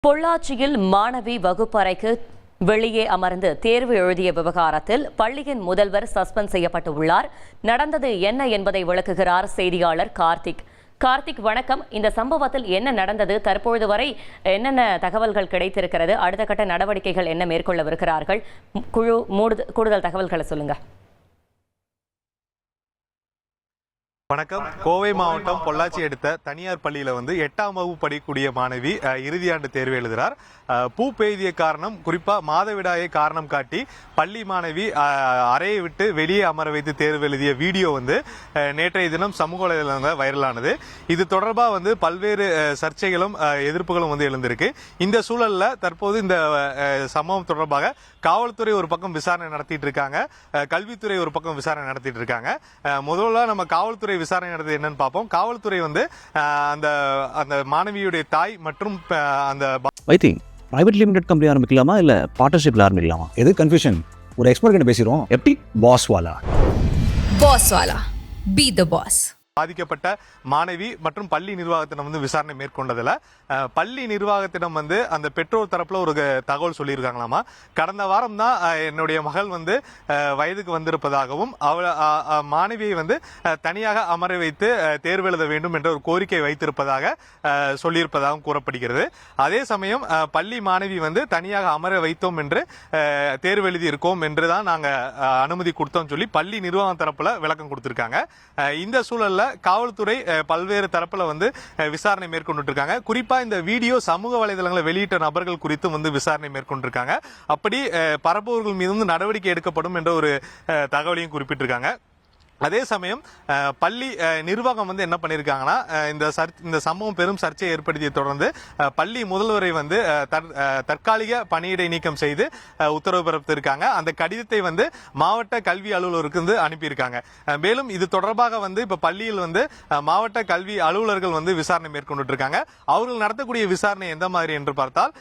பொள்ளாச்சியில் மாணவி வகுப்பறைக்கு வெளியே அமர்ந்து தேர்வு எழுதிய விவகாரத்தில் பள்ளியின் முதல்வர் சஸ்பெண்ட் செய்யப்பட்டுள்ளார். நடந்தது என்ன என்பதை விளக்குகிறார் செய்தியாளர் கார்த்திக். வணக்கம். இந்த சம்பவத்தில் என்ன நடந்தது? தற்பொழுது வரை என்னென்ன தகவல்கள் கிடைத்திருக்கிறது? அடுத்த கட்ட நடவடிக்கைகள் என்ன மேற்கொள்ளவிருக்கிறார்கள்? கூடுதல் தகவல்களை சொல்லுங்க. வணக்கம். கோவை மாவட்டம் பொள்ளாச்சி அடுத்த தனியார் பள்ளியில 8ஆம் வகுப்பு படிக்கக்கூடிய மாணவி இறுதியாண்டு தேர்வு எழுதுகிறார். பூ பெய்திய காரணம், குறிப்பா மாதவிடாயை காரணம் காட்டி பள்ளி மாணவி அறையை விட்டு வெளியே அமர வைத்து தேர்வு எழுதிய வீடியோ நேற்றைய தினம் சமூக வலைதளங்களில் வைரலானது. இது தொடர்பா பல்வேறு சர்ச்சைகளும் எதிர்ப்புகளும் எழுந்திருக்கு. இந்த சூழல்ல தற்போது இந்த சம்பவம் தொடர்பாக காவல்துறை ஒரு பக்கம் விசாரணை நடத்திட்டு இருக்காங்க, கல்வித்துறை ஒரு பக்கம் விசாரணை நடத்திட்டு இருக்காங்க. முதல்ல நம்ம காவல்துறை விசாரணை நடந்தது என்னன்னு பார்ப்போம். காவல்துறை அந்த அந்த மாணவியுடைய தாய் மற்றும் அந்த பிரைவேட் லிமிடெட் கம்பெனி ஆரம்பிக்கலாமா இல்ல பார்ட்னர்ஷிப்ல ஆரம்பிக்கலாமா? எது கன்ஃபியூஷன்? ஒரு எக்ஸ்பர்ட் கிட்ட பேசிரோம். எப்படி பாஸ் வாலா பி தி பாஸ். பாதிக்கப்பட்ட மாணவி மற்றும் பள்ளி நிர்வாகத்திடம் விசாரணை மேற்கொண்டதுல பள்ளி நிர்வாகத்திடம் அந்த பெற்றோர் தரப்புல ஒரு தகவல் சொல்லியிருக்காங்களாமா. கடந்த வாரம் தான் என்னுடைய மகள் வயதுக்கு வந்திருப்பதாகவும் மாணவியை தனியாக அமர வைத்து தேர்வு எழுத வேண்டும் என்ற ஒரு கோரிக்கை வைத்திருப்பதாக சொல்லியிருப்பதாகவும் கூறப்படுகிறது. அதே சமயம் பள்ளி மாணவி தனியாக அமர வைத்தோம் என்று தேர்வு எழுதி இருக்கோம் என்றுதான் நாங்க அனுமதி கொடுத்தோம் சொல்லி பள்ளி நிர்வாகம் தரப்புல விளக்கம் கொடுத்திருக்காங்க. இந்த சூழல்ல காவல்துறை பல்வேறு தரப்புல விசாரணை மேற்கொண்டு இருக்காங்க. குறிப்பா இந்த வீடியோ சமூக வலைதளங்களை வெளியிட்ட நபர்கள் குறித்து விசாரணை மேற்கொண்டிருக்காங்க. அப்படி பரப்புவர்கள் மீது நடவடிக்கை எடுக்கப்படும் என்ற ஒரு தகவலையும் குறிப்பிட்டிருக்காங்க. அதே சமயம் பள்ளி நிர்வாகம் என்ன பண்ணிருக்காங்கன்னா, இந்த சம்பவம் பெரும் சர்ச்சையை ஏற்படுத்திய தொடர்ந்து பள்ளி முதல்வரை தற்காலிக பணியிடை நீக்கம் செய்து உத்தரவு பிறப்பித்திருக்காங்க. அந்த கடிதத்தை மாவட்ட கல்வி அலுவலருக்கு அனுப்பியிருக்காங்க. மேலும் இது தொடர்பாக இப்ப பள்ளியில் மாவட்ட கல்வி அலுவலர்கள் விசாரணை மேற்கொண்டு இருக்காங்க. அவர்கள் நடத்தக்கூடிய விசாரணை எந்த மாதிரி என்று பார்த்தால்,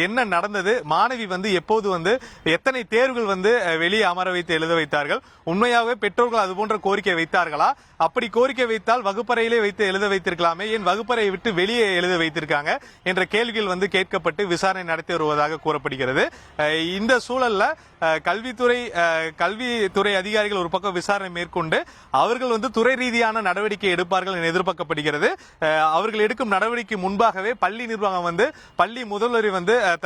என்ன நடந்தது, மாணவி எப்போது எத்தனை தேர்வுகள் வெளியே அமர வைத்து எழுத வைத்தார்கள், உண்மையாகவே பெற்றோர்கள் அது போன்ற கோரிக்கை வைத்தார்களா, அப்படி கோரிக்கை வைத்தால் வகுப்பறையிலே வைத்து எழுத வைத்திருக்கலாமே, ஏன் வகுப்பறையை விட்டு வெளியே எழுத வைத்திருக்காங்க என்ற கேள்விகள் கேட்கப்பட்டு விசாரணை நடத்தி வருவதாக கூறப்படுகிறது. இந்த சூழல்ல கல்வித்துறை அதிகாரிகள் ஒரு பக்கம் விசாரணை மேற்கொண்டு அவர்கள் துறை ரீதியான நடவடிக்கை எடுப்பார்கள் என எதிர்பார்க்கப்படுகிறது. அவர்கள் எடுக்கும் நடவடிக்கை முன்பாகவே பள்ளி நிர்வாகம் பள்ளி முதல்வரை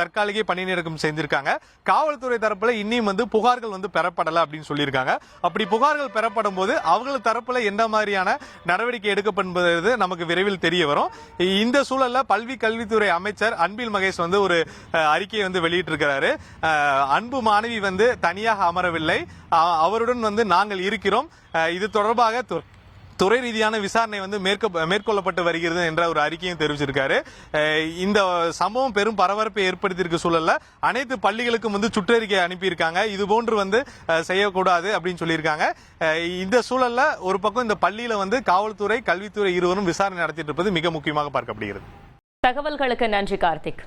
தற்காலிக பணி நீக்கம் செஞ்சிருக்காங்க. காவல்துறை தரப்புல இன்னும் புகார்கள் பெறப்படல அப்படின்னு சொல்லியிருக்காங்க. அப்படி புகார்கள் பெறப்படும் போது அவர்கள் தரப்புல எந்த மாதிரியான நடவடிக்கை எடுக்கப்படுவது நமக்கு விரைவில் தெரிய வரும். இந்த சூழல்ல கல்வித்துறை அமைச்சர் அன்பில் மகேஷ் ஒரு அறிக்கையை வெளியிட்டிருக்கிறாரு. அன்பு மாணவி தனியாக அமரவில்லை, அவருடன் நாங்கள் இருக்கிறோம். இது தொடர்பாக துறை ரீதியான விசாரணை மேற்கொள்ளப்பட்டு வருகிறது என்ற ஒரு அறிக்கையும் தெரிவிச்சிருக்காரு. இந்த சம்பவம் பெரும் பரபரப்பை ஏற்படுத்தியிருக்க சூழல்ல அனைத்து பள்ளிகளுக்கும் சுற்றறிக்கை அனுப்பியிருக்காங்க. இது போன்று செய்யக்கூடாது அப்படின்னு சொல்லியிருக்காங்க. இந்த சூழல்ல ஒரு பக்கம் இந்த பள்ளியில காவல்துறை கல்வித்துறை இருவரும் விசாரணை நடத்திட்டு இருப்பது மிக முக்கியமாக பார்க்கப்படுகிறது. தகவல்களுக்கு நன்றி கார்த்திக்.